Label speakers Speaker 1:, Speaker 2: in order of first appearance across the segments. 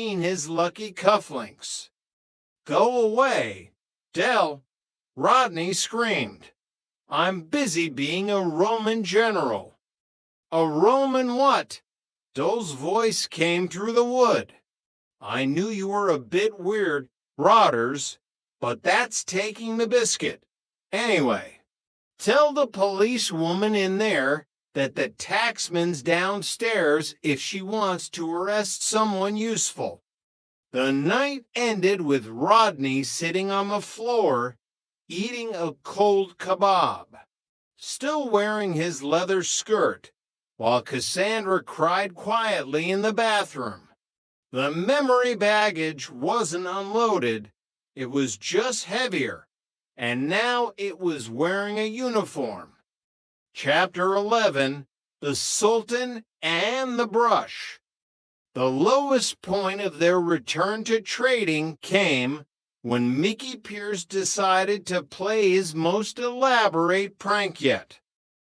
Speaker 1: his lucky cufflinks. "Go away, Del," Rodney screamed. "I'm busy being a Roman general." "A Roman what?" Dell's voice came through the wood. "I knew you were a bit weird, Rotters, but that's taking the biscuit. Anyway, tell the policewoman in there that the taxman's downstairs if she wants to arrest someone useful." The night ended with Rodney sitting on the floor, eating a cold kebab, still wearing his leather skirt, while Cassandra cried quietly in the bathroom. The memory baggage wasn't unloaded, it was just heavier, and now it was wearing a uniform. Chapter 11, The Sultan and the Brush. The lowest point of their return to trading came when Mickey Pierce decided to play his most elaborate prank yet.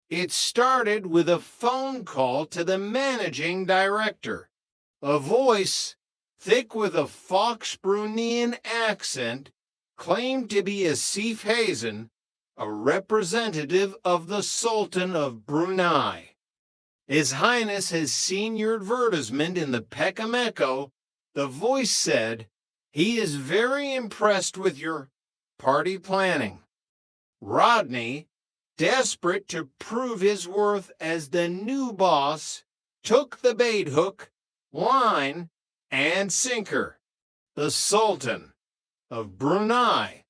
Speaker 1: It started with a phone call to the managing director. A voice, thick with a Fox-Brunian accent, claimed to be a Sif Hazen, a representative of the Sultan of Brunei. "His Highness has seen your advertisement in the Peckham Echo," the voice said. "He is very impressed with your party planning." Rodney, desperate to prove his worth as the new boss, took the bait hook, line, and sinker. The Sultan of Brunei.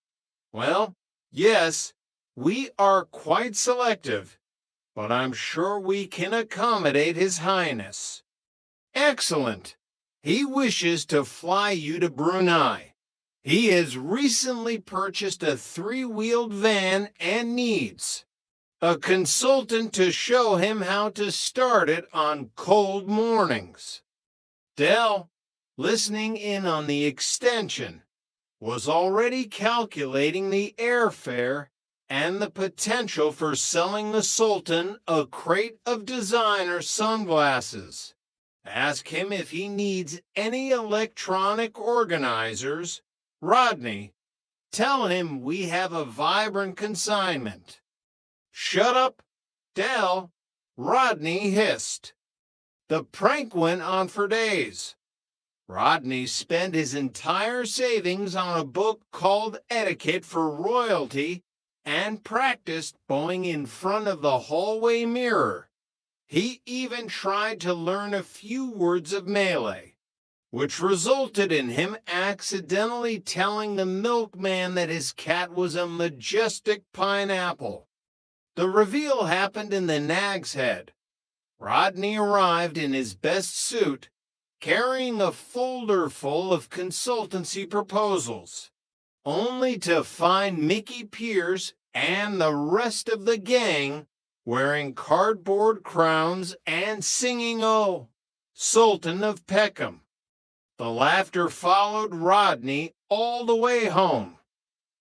Speaker 1: "Well, yes, we are quite selective, but I'm sure we can accommodate His Highness." "Excellent. He wishes to fly you to Brunei. He has recently purchased a 3-wheeled van and needs a consultant to show him how to start it on cold mornings." Dell, listening in on the extension, was already calculating the airfare and the potential for selling the Sultan a crate of designer sunglasses. "Ask him if he needs any electronic organizers, Rodney. Tell him we have a vibrant consignment." "Shut up, Dell," Rodney hissed. The prank went on for days. Rodney spent his entire savings on a book called Etiquette for Royalty and practiced bowing in front of the hallway mirror. He even tried to learn a few words of Malay, which resulted in him accidentally telling the milkman that his cat was a majestic pineapple. The reveal happened in the Nag's Head. Rodney arrived in his best suit, carrying a folder full of consultancy proposals, only to find Mickey Pierce and the rest of the gang wearing cardboard crowns and singing "Oh, Sultan of Peckham." The laughter followed Rodney all the way home.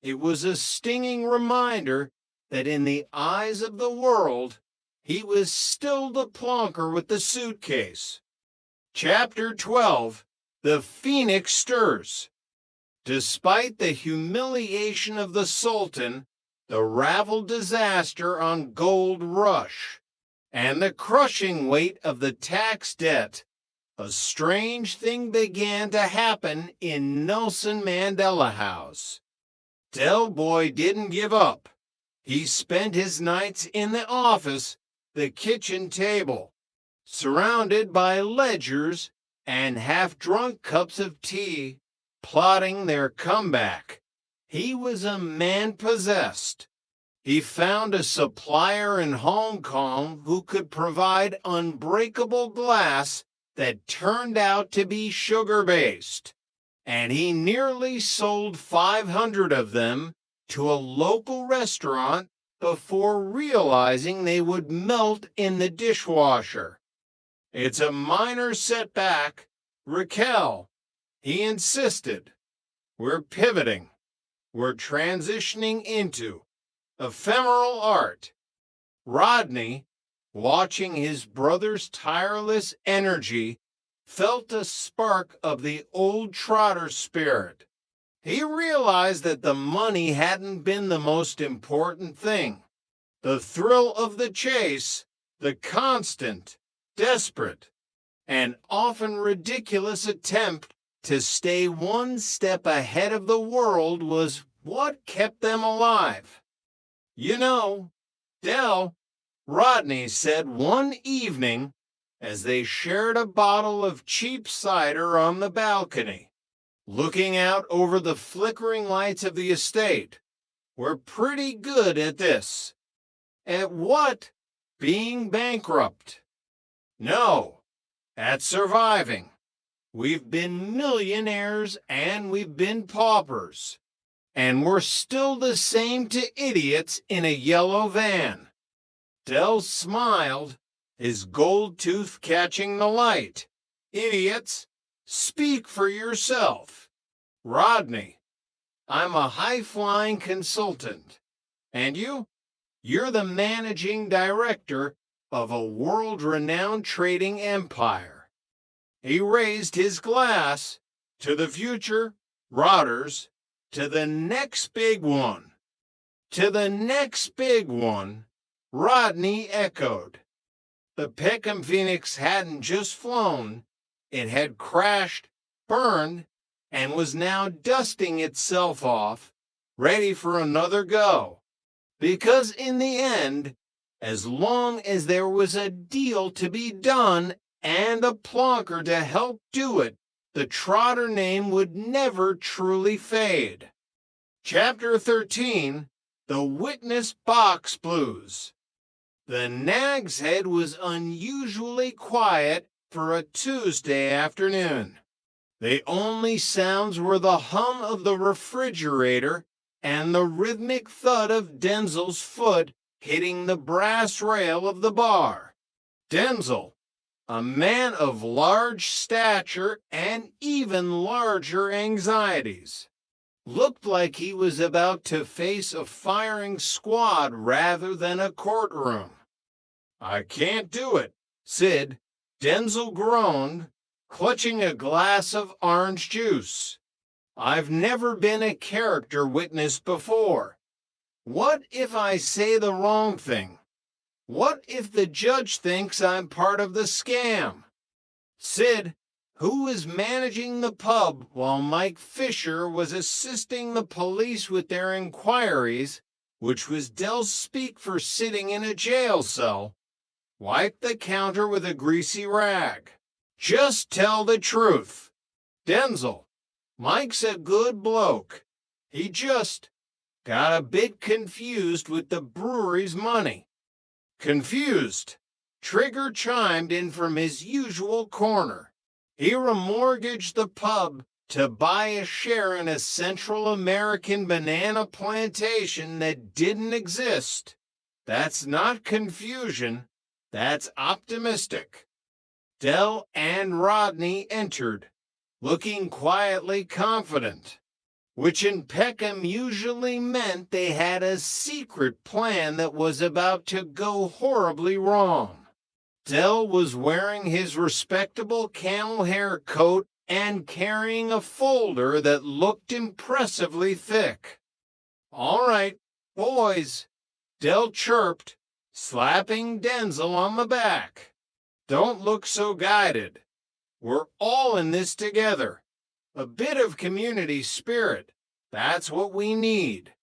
Speaker 1: It was a stinging reminder that in the eyes of the world, he was still the plonker with the suitcase. Chapter 12, The Phoenix Stirs. Despite the humiliation of the Sultan, the Ravel disaster on Gold Rush, and the crushing weight of the tax debt, a strange thing began to happen in Nelson Mandela House. Del Boy didn't give up. He spent his nights in the office, the kitchen table, surrounded by ledgers and half-drunk cups of tea, plotting their comeback. He was a man possessed. He found a supplier in Hong Kong who could provide unbreakable glass that turned out to be sugar-based, and he nearly sold 500 of them to a local restaurant before realizing they would melt in the dishwasher. "It's a minor setback, Raquel," he insisted. "We're pivoting. We're transitioning into ephemeral art." Rodney, watching his brother's tireless energy, felt a spark of the old trotter spirit. He realized that the money hadn't been the most important thing. The thrill of the chase, the constant, desperate, and often ridiculous attempt to stay one step ahead of the world was what kept them alive. You know, Del, Rodney said one evening as they shared a bottle of cheap cider on the balcony, looking out over the flickering lights of the estate. We're pretty good at this. At what? Being bankrupt. No, at surviving. We've been millionaires and we've been paupers. And we're still the same to idiots in a yellow van. Del smiled, his gold tooth catching the light. Idiots, speak for yourself. Rodney, I'm a high-flying consultant. And you? You're the managing director of a world-renowned trading empire. He raised his glass to the future, Rotters, to the next big one. To the next big one, Rodney echoed. The Peckham Phoenix hadn't just flown, it had crashed, burned, and was now dusting itself off, ready for another go. Because in the end, as long as there was a deal to be done and a plonker to help do it, the Trotter name would never truly fade. Chapter 13, The Witness Box Blues. The Nag's Head was unusually quiet for a Tuesday afternoon. The only sounds were the hum of the refrigerator and the rhythmic thud of Denzel's foot hitting the brass rail of the bar. Denzel, a man of large stature and even larger anxieties, looked like he was about to face a firing squad rather than a courtroom. I can't do it, Sid, Denzel groaned, clutching a glass of orange juice. I've never been a character witness before. What if I say the wrong thing? What if the judge thinks I'm part of the scam? Sid, who was managing the pub while Mike Fisher was assisting the police with their inquiries, which was Del's speak for sitting in a jail cell, wiped the counter with a greasy rag. Just tell the truth. Denzel, Mike's a good bloke. He just got a bit confused with the brewery's money. Confused? Trigger chimed in from his usual corner. He remortgaged the pub to buy a share in a Central American banana plantation that didn't exist. That's not confusion. That's optimistic. Del and Rodney entered, looking quietly confident, which in Peckham usually meant they had a secret plan that was about to go horribly wrong. Del was wearing his respectable camel hair coat and carrying a folder that looked impressively thick. All right, boys, Del chirped, slapping Denzel on the back. Don't look so guided. We're all in this together. A bit of community spirit. That's what we need.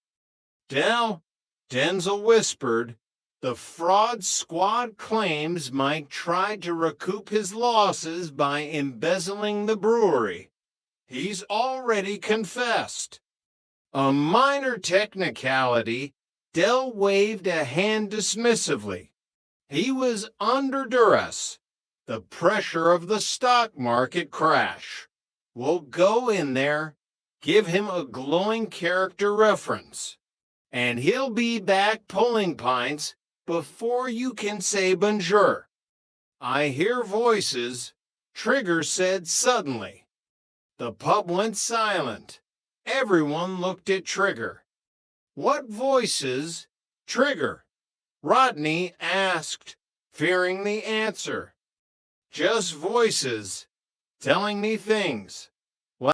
Speaker 1: Del, Denzel whispered, the fraud squad claims Mike tried to recoup his losses by embezzling the brewery. He's already confessed. A minor technicality, Del waved a hand dismissively. He was under duress, the pressure of the stock market crash. We'll go in there, give him a glowing character reference, and he'll be back pulling pints before you can say bonjour. I hear voices, Trigger said suddenly. The pub went silent. Everyone looked at Trigger. What voices? Trigger, Rodney asked, fearing the answer. Just voices, telling me things